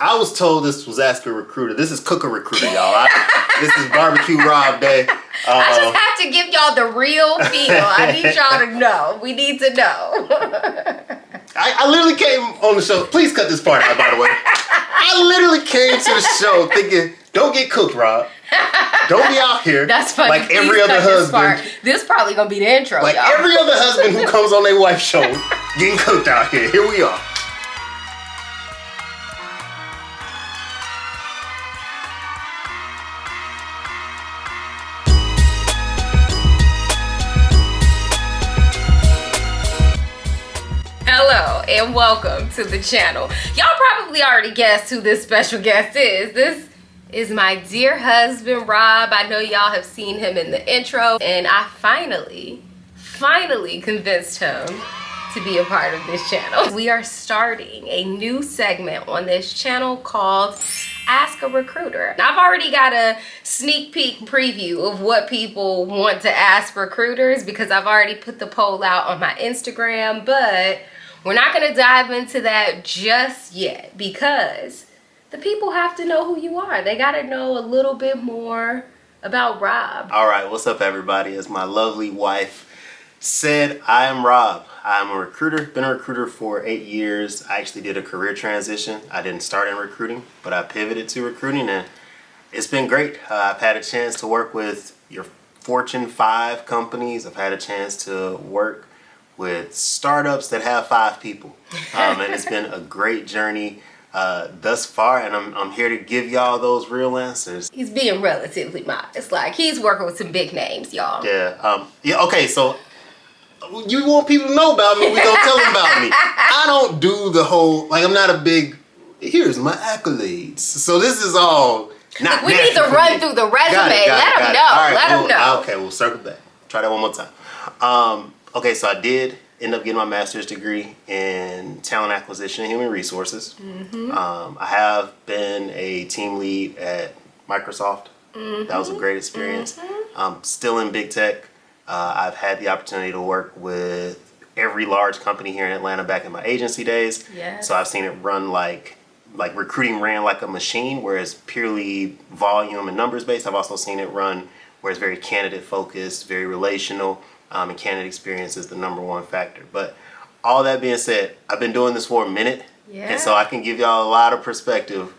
I was told this was Ask a Recruiter. This is Cook a Recruiter, y'all. This is Barbecue Rob Day. I just have to give y'all the real feel. I need y'all to know. We need to know. I literally came on the show. Please cut this part out, by the way. I literally came to the show thinking, don't get cooked, Rob. Don't be out here. That's funny. Like every other husband. This probably going to be the intro, like y'all. Every other husband who comes on their wife's show getting cooked out here. Here we are. Hello and welcome to the channel. Y'all probably already guessed who this special guest is. This is my dear husband, Rob. I know y'all have seen him in the intro, and I finally convinced him to be a part of this channel. We are starting a new segment on this channel called Ask a Recruiter. I've already got a sneak peek preview of what people want to ask recruiters because I've already put the poll out on my Instagram, but we're not going to dive into that just yet because the people have to know who you are. They got to know a little bit more about Rob. All right, what's up, everybody? As my lovely wife said, I am Rob. I'm a recruiter. Been a recruiter for 8 years. I actually did a career transition. I didn't start in recruiting, but I pivoted to recruiting, and it's been great. I've had a chance to work with your Fortune 5 companies. I've had a chance to work with startups that have 5 people, and it's been a great journey thus far, and I'm here to give y'all those real answers. He's being relatively modest. Like, he's working with some big names, y'all. Yeah. Okay. So you want people to know about me? We gonna tell them about me. I don't do the whole I'm not a big. Here's my accolades. So this is all not. We need to run through the resume. Let them know. Right, let them know. Okay, we'll circle back. Try that one more time. Okay, so I did end up getting my master's degree in talent acquisition and human resources. Mm-hmm. I have been a team lead at Microsoft. Mm-hmm. That was a great experience. Mm-hmm. Still in big tech. I've had the opportunity to work with every large company here in Atlanta back in my agency days. Yes. So I've seen it run like recruiting ran like a machine, where it's purely volume and numbers based. I've also seen it run where it's very candidate focused, very relational. And candidate experience is the #1 factor. But all that being said, I've been doing this for a minute. Yeah. And so I can give y'all a lot of perspective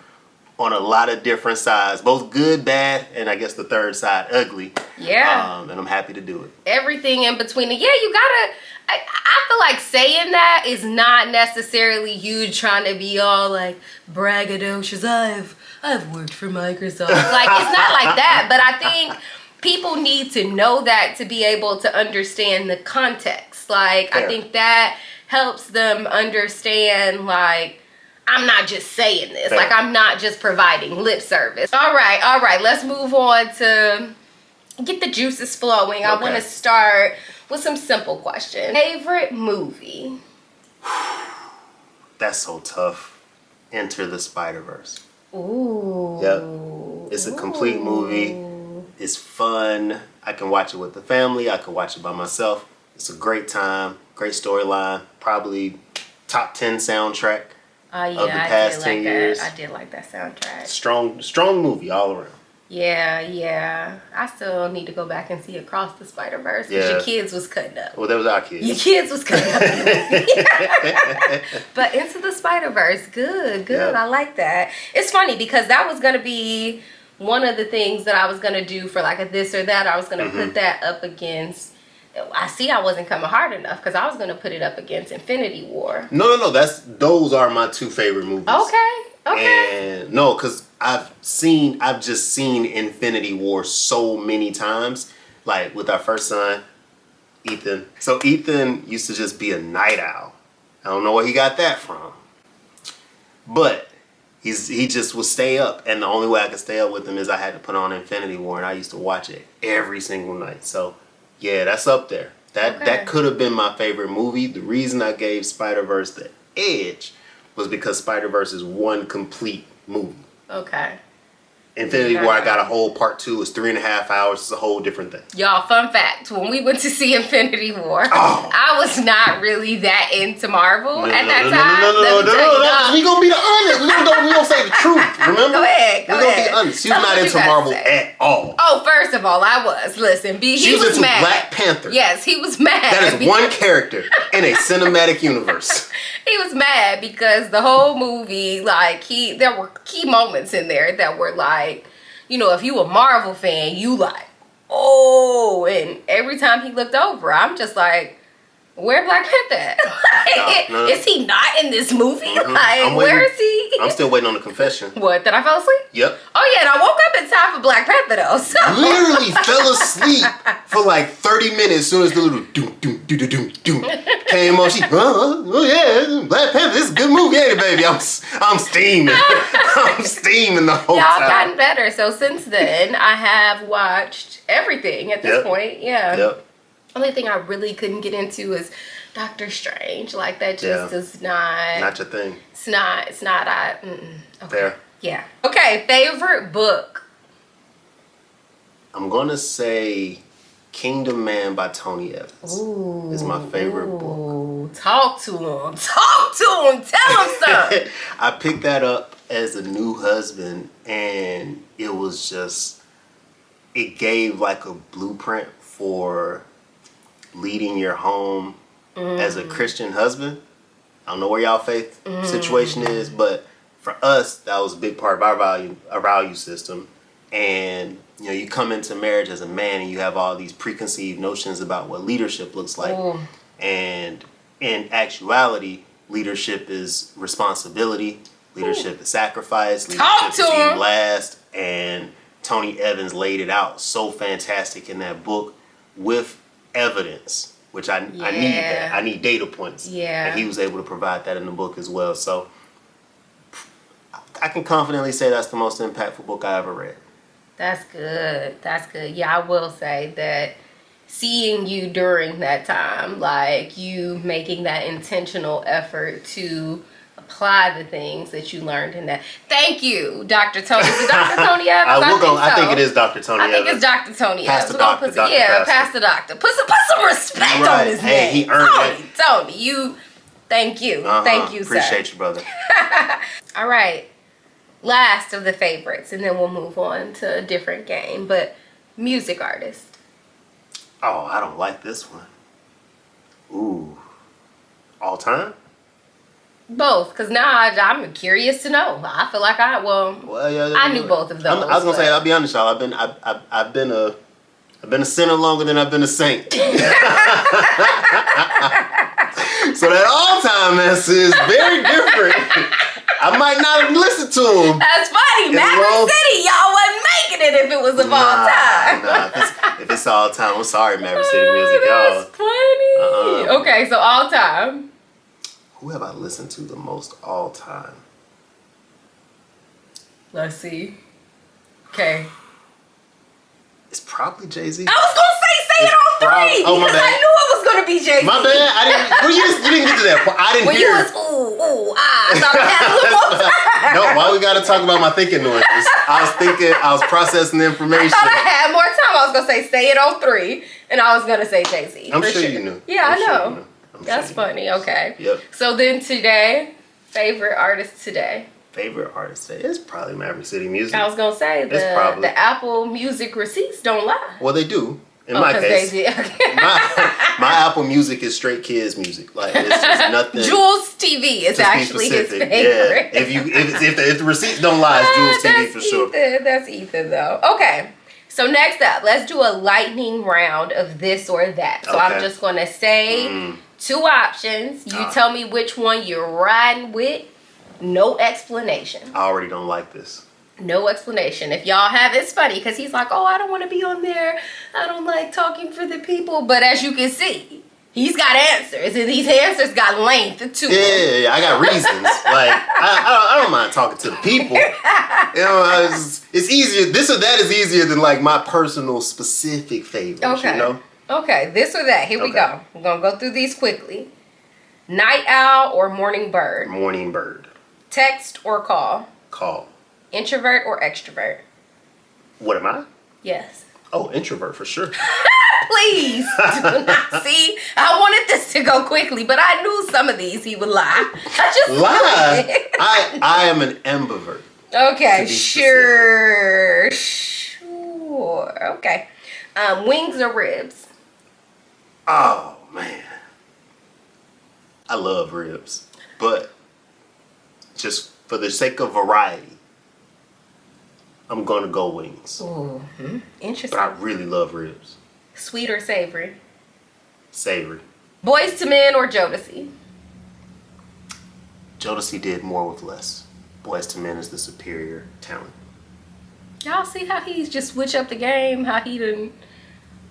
on a lot of different sides, both good, bad, and I guess the third side, ugly. Yeah. And I'm happy to do it. Everything in between. Yeah, you gotta, I feel like saying that is not necessarily you trying to be all like braggadocious. I've worked for Microsoft. Like, it's not like that, but I think people need to know that to be able to understand the context. Like, fair. I think that helps them understand, like, I'm not just saying this. Fair. Like, I'm not just providing lip service. All right. Let's move on to get the juices flowing. Okay. I want to start with some simple questions. Favorite movie? That's so tough. Enter the Spider-Verse. Ooh. Yep. It's a complete movie. It's fun. I can watch it with the family. I can watch it by myself. It's a great time. Great storyline. Probably top 10 soundtrack of the past 10 years. I did like that soundtrack. Strong movie all around. Yeah. I still need to go back and see Across the Spider-Verse because your kids was cutting up. Well, that was our kids. Your kids was cutting up. But Into the Spider-Verse, good. Yep. I like that. It's funny because that was going to be one of the things that I was going to do for like a this or that. I was going to put that up against, I wasn't coming hard enough because I was going to put it up against Infinity War. No. Those are my 2 favorite movies. Okay. And no, because I've just seen Infinity War so many times, like with our first son, Ethan. So Ethan used to just be a night owl. I don't know where he got that from. But he just would stay up, and the only way I could stay up with him is I had to put on Infinity War, and I used to watch it every single night. So yeah, that's up there. That could have been my favorite movie. The reason I gave Spider-Verse the edge was because Spider-Verse is one complete movie. Okay. Infinity War, I got a whole part 2. It's 3.5 hours. It's a whole different thing. Y'all, fun fact, when we went to see Infinity War, I was not really that into Marvel at that time. No. We gonna be the honest. We gonna say the truth, remember? Go ahead. We gonna be honest. She was not into Marvel at all. Oh, first of all, I was. Listen, he was into mad. Black Panther. Yes, he was mad. That is one character in a cinematic universe. He was mad because the whole movie, like, there were key moments in there that were like, you know, if you a Marvel fan, you like, oh, and every time he looked over, I'm just like, where Black Panther at? Like, no. Is he not in this movie? Mm-hmm. Like, where is he? I'm still waiting on the confession. What, that I fell asleep? Yep. Oh yeah, and I woke up in time for Black Panther though, so. Literally fell asleep for like 30 minutes as soon as the little doom came on. She, oh yeah, Black Panther, this is a good movie, ain't it, baby? I'm steaming. I'm steaming the whole Y'all time. gotten better, so since then, I have watched everything at this point, yeah. Yep. Only thing I really couldn't get into is Doctor Strange. Like, that just is not... Not your thing. It's not, okay. Fair. Yeah. Okay, favorite book? I'm gonna say Kingdom Man by Tony Evans. Ooh. Is my favorite book. Talk to him. Talk to him. Tell him something. I picked that up as a new husband, and it was just... It gave like a blueprint for leading your home as a Christian husband. I don't know where y'all faith situation is, but for us, that was a big part of our value system. And you know, you come into marriage as a man, and you have all these preconceived notions about what leadership looks like. And in actuality, leadership is responsibility. Leadership is sacrifice. Leadership is eating last. And Tony Evans laid it out so fantastic in that book with evidence, which I need that. I need data points. Yeah. And he was able to provide that in the book as well. So I can confidently say that's the most impactful book I ever read. That's good. That's good. Yeah, I will say that seeing you during that time, like you making that intentional effort to apply the things that you learned in that. Thank you, Dr. Tony. Is it Dr. Tony Evans? I think it is Dr. Tony Evans. I think it's Dr. Tony Evans. Pass the doctor. Put some respect on his name. He earned it. Tony, thank you. Thank you, sir. Appreciate you, brother. All right. Last of the favorites, and then we'll move on to a different game. But music artist. Oh, I don't like this one. Ooh. All time? Both, because now I'm curious to know. I feel like I knew both of those. I was gonna say, I'll be honest, y'all. I've been a sinner longer than I've been a saint. So that all-time mess is very different. I might not have listened to him. That's funny. Maverick City, y'all wasn't making it if it was of all time. If it's all time, I'm sorry, Maverick City music, y'all. That's funny. Okay, so all time. Who have I listened to the most all time? Let's see. Okay. It's probably Jay-Z. I was gonna say it on 3 because I knew it was gonna be Jay-Z. My bad. I didn't. Well, you didn't get to that point. I didn't when hear. You was I thought I had a little more time. No, why we gotta talk about my thinking noises? I was processing the information. I thought I had more time. I was gonna say it on 3, and I was gonna say Jay-Z. I'm sure you knew. Yeah, I know. That's funny. Okay. Yep. So then today, favorite artist today. Favorite artist today is probably Maverick City Music. I was gonna say the Apple Music receipts don't lie. Well, they do. In my case, they did. Okay. my Apple Music is straight kids music. Like it's just nothing. Jules TV is actually his favorite. Yeah. If the receipts don't lie, it's Jules TV for sure. That's Ethan though. Okay. So next up, let's do a lightning round of this or that. So I'm just gonna say 2 options. You tell me which one you're riding with. No explanation. I already don't like this. No explanation. If y'all have, it's funny because he's like, oh, I don't want to be on there. I don't like talking for the people. But as you can see, he's got answers, and these answers got length too. Yeah, I got reasons. Like I don't mind talking to the people. You know, it's easier. This or that is easier than like my personal specific favorites. Okay. You know? Okay, this or that. Here we go. We're gonna go through these quickly. Night owl or morning bird? Morning bird. Text or call? Call. Introvert or extrovert? What am I? Yes. Oh, introvert for sure. Please do not. See, I wanted this to go quickly, but I knew some of these he would lie. I just lie. I am an ambivert. Okay, sure. Okay. Wings or ribs? Oh man, I love ribs, but just for the sake of variety, I'm gonna go wings. Interesting. But I really love ribs. Sweet or savory? Savory. Boys to Men or Jodeci? Jodeci did more with less. Boys to Men is the superior talent. Y'all see how he's just switch up the game? How he done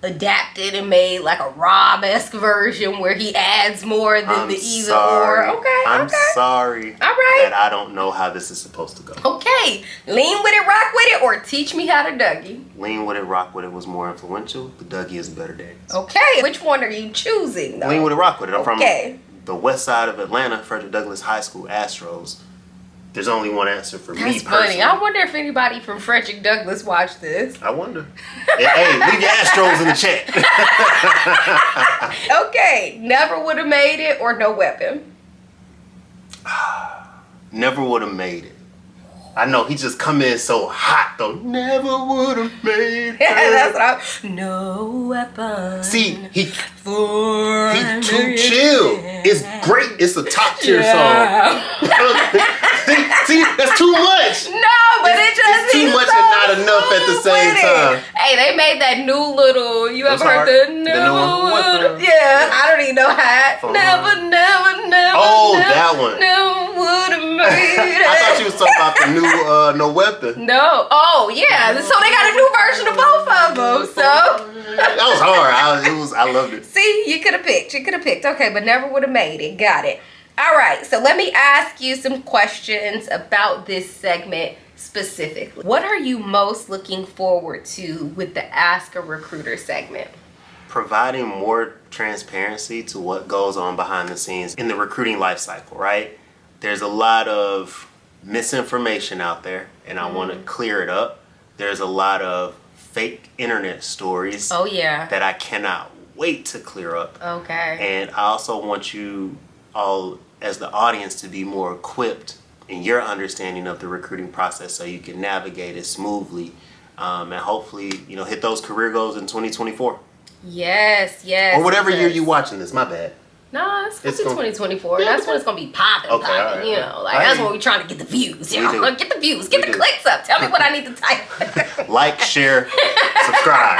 adapted and made like a Rob-esque version where he adds more than the either or. Okay, I'm sorry. All right. That I don't know how this is supposed to go. Okay. Lean with it, rock with it, or teach me how to Dougie. Lean with it, rock with it was more influential. The Dougie is a better dance. Okay. Which one are you choosing though? Lean with it, rock with it. I'm from the west side of Atlanta, Frederick Douglass High School, Astros. There's only one answer for me That's personally. funny. I wonder if anybody from Frederick Douglass watched this. I wonder. Hey, leave your Astros in the chat. Okay. Never would have made it or No Weapon? Never would have made it. I know he just come in so hot though. Never would have made it. That's what I'm. No weapon. See, he too chill. It's great. It's a top tier song. see, that's too much. No, but it's too much and not enough at the same time. Hey, they made that new little. You ever heard the new one? Yeah, I don't even know how. Never. Oh, that one. Never would have made it. I thought you was talking about the new No Weapon. No. Oh yeah. So they got a new version of both of them. So that was hard. I loved it. See, you could have picked. Okay, but never would have made it. Got it. All right. So let me ask you some questions about this segment specifically. What are you most looking forward to with the Ask a Recruiter segment? Providing more transparency to what goes on behind the scenes in the recruiting life cycle, right? There's a lot of misinformation out there, and I want to clear it up. There's a lot of fake internet stories that I cannot wait to clear up. Okay. And I also want you all as the audience to be more equipped in your understanding of the recruiting process so you can navigate it smoothly and hopefully, hit those career goals in 2024. Yes. Or whatever year you watching this, my bad. No, it's gonna be 2024. That's when it's gonna be popping. Right. That's when we're trying to get the views. Get the views, get the clicks up. Tell me what I need to type. Like, share, subscribe.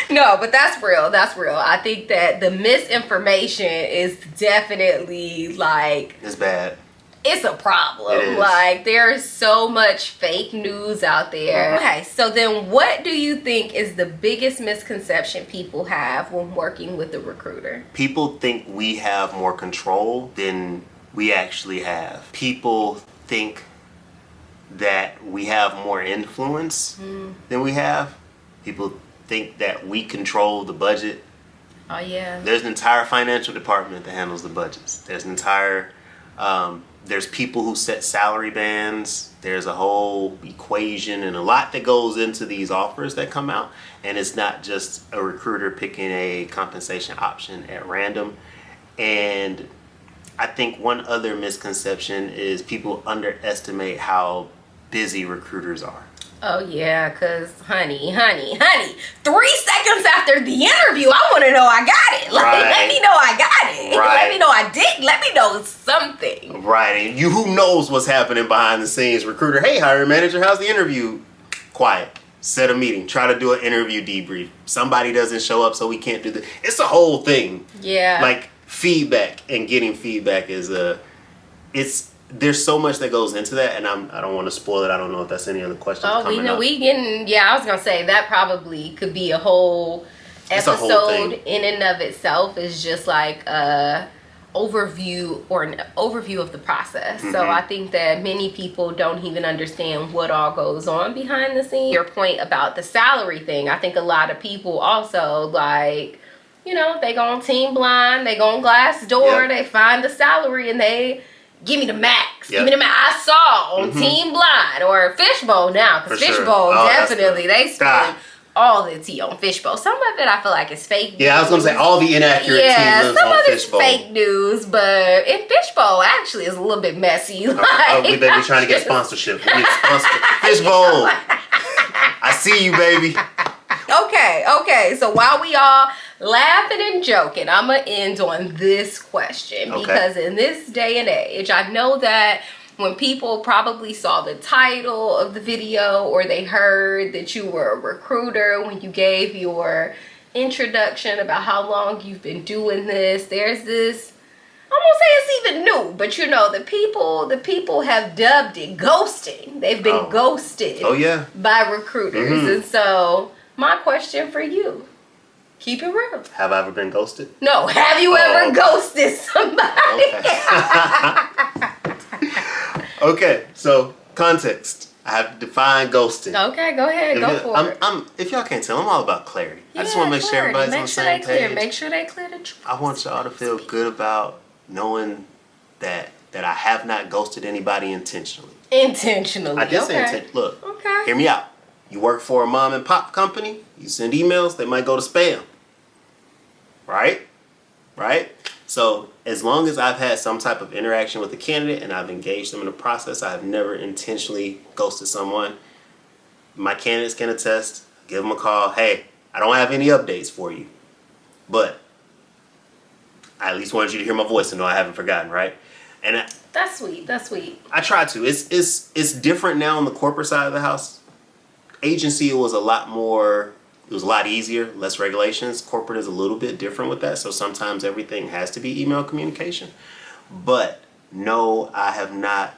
No, but that's real. I think that the misinformation is definitely it's bad. It's a problem. Like, there's so much fake news out there. Okay, so then what do you think is the biggest misconception people have when working with a recruiter? People think we have more control than we actually have. People think that we have more influence than we have. People think that we control the budget. Oh, yeah. There's an entire financial department that handles the budgets. There's an entire... there's people who set salary bands. There's a whole equation and a lot that goes into these offers that come out. And it's not just a recruiter picking a compensation option at random. And I think one other misconception is people underestimate how busy recruiters are. Oh, yeah, because, honey, 3 seconds after the interview, I want to know I got it. Let me know I got it. Let me know I did. Let me know something. Right, and who knows what's happening behind the scenes? Recruiter, hey, hiring manager, how's the interview? Quiet. Set a meeting. Try to do an interview debrief. Somebody doesn't show up, so we can't do this. It's a whole thing. Yeah. Like, feedback and getting feedback is there's so much that goes into that, and I don't want to spoil it. I don't know if that's any other questions coming up. I was going to say that probably could be a whole episode in and of itself. Is just like an overview of the process. So I think that many people don't even understand what all goes on behind the scenes. Your point about the salary thing, I think a lot of people also they go on Team Blind, they go on Glassdoor, they find the salary and they give me the max. Yep. Give me the max. I saw on Team Blind or Fishbowl now, because Fishbowl definitely they spend all the tea on Fishbowl. Some of it I feel like is fake news. Yeah, I was gonna say all the inaccurate tea lives some on of it's Fishbowl. fake news, but in Fishbowl actually is a little bit messy. We better be trying to get sponsorship. We get sponsored. Fishbowl. I see you, baby. Okay. So while we all laughing and joking, I'm gonna end on this question because in this day and age, I know that when people probably saw the title of the video or they heard that you were a recruiter when you gave your introduction about how long you've been doing this, there's this, I won't say it's even new, but you know, the people have dubbed it ghosting. They've been ghosted by recruiters. And so my question for you, keep it real. Have I ever been ghosted? No, have you ever ghosted somebody? Okay, so context. I have to define ghosting. Okay, go ahead, go for it. If y'all can't tell, I'm all about clarity. I just want to make sure everybody's on the same page. Make sure they clear the truth. I want y'all to feel good about knowing that I have not ghosted anybody intentionally. Intentionally. I did say intentionally. Look, hear me out. You work for a mom and pop company, you send emails, they might go to spam. Right? So as long as I've had some type of interaction with a candidate and I've engaged them in the process, I have never intentionally ghosted someone. My candidates can attest. Give them a call. Hey, I don't have any updates for you, but I at least wanted you to hear my voice and know I haven't forgotten, right? And that's sweet. I try to. It's different now on the corporate side of the house. Agency, it was a lot easier, less regulations. Corporate is a little bit different with that, so sometimes everything has to be email communication. But no, I have not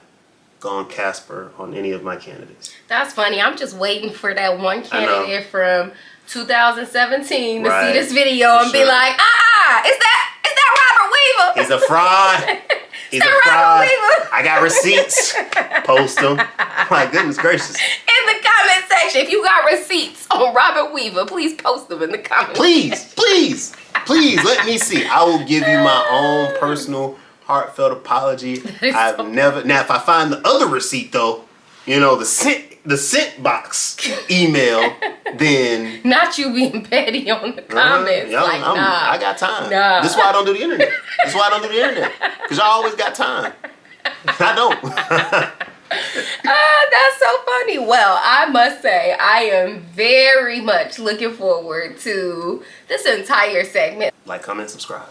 gone Casper on any of my candidates. That's funny. I'm just waiting for that one candidate from 2017 to see this video and be like, is that Robert Weaver? He's a fraud. He's a fraud. I got receipts. Post them. My goodness gracious. In the comment section, if you got receipts on Robert Weaver, please post them in the comments. Please, let me see. I will give you my own personal heartfelt apology. I've never. Now, if I find the other receipt though, you know, the sent box email, then not you being petty on the comments. I got time. Nah. This is why I don't do the internet. Because y'all always got time. I don't. That's so funny. Well, I must say, I am very much looking forward to this entire segment. Like, comment, subscribe.